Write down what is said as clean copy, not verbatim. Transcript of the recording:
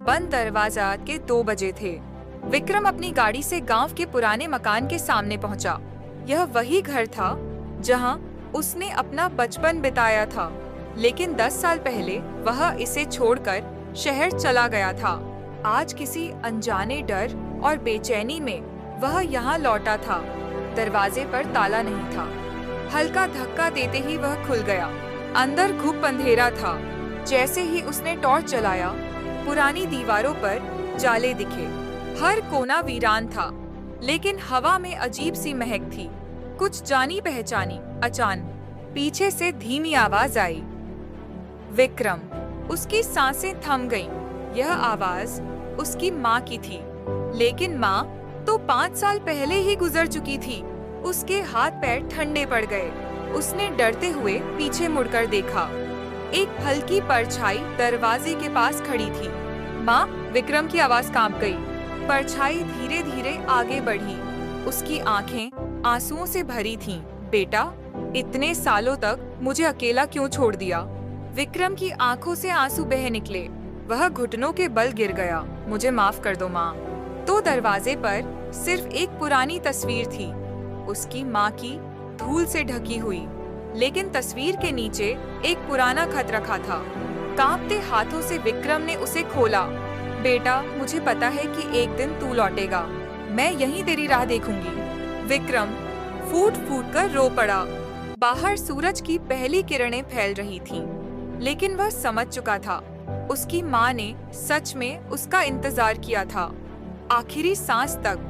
बंद दरवाजा के 2 बजे थे। विक्रम अपनी गाड़ी से गांव के पुराने मकान के सामने पहुंचा। यह वही घर था जहां उसने अपना बचपन बिताया था, लेकिन 10 साल पहले वह इसे छोड़कर शहर चला गया था। आज किसी अनजाने डर और बेचैनी में वह यहाँ लौटा था। दरवाजे पर ताला नहीं था। हल्का धक्का देते ही वह खुल गया। अंदर घुप अंधेरा था। जैसे ही उसने टॉर्च जलाया, पुरानी दीवारों पर जाले दिखे। हर कोना वीरान था, लेकिन हवा में अजीब सी महक थी, कुछ जानी पहचानी। अचानक पीछे से धीमी आवाज आई, विक्रम। उसकी सांसें थम गईं। यह आवाज उसकी माँ की थी, लेकिन माँ तो 5 साल पहले ही गुजर चुकी थी। उसके हाथ पैर ठंडे पड़ गए। उसने डरते हुए पीछे मुड़कर देखा। एक हल्की परछाई दरवाजे के पास खड़ी थी। माँ, विक्रम की आवाज कांप गई। परछाई धीरे धीरे आगे बढ़ी। उसकी आंखें आंसुओं से भरी थीं। बेटा, इतने सालों तक मुझे अकेला क्यों छोड़ दिया? विक्रम की आंखों से आंसू बह निकले। वह घुटनों के बल गिर गया। मुझे माफ कर दो माँ। तो दरवाजे पर सिर्फ एक पुरानी तस्वीर थी, उसकी माँ की धूल से ढकी हुई। लेकिन तस्वीर के नीचे एक पुराना खत रखा था। कांपते हाथों से विक्रम ने उसे खोला। बेटा, मुझे पता है कि एक दिन तू लौटेगा। मैं यहीं तेरी राह देखूंगी। विक्रम फूट फूट कर रो पड़ा। बाहर सूरज की पहली किरणें फैल रही थीं, लेकिन वह समझ चुका था, उसकी माँ ने सच में उसका इंतजार किया था। आखिरी सांस तक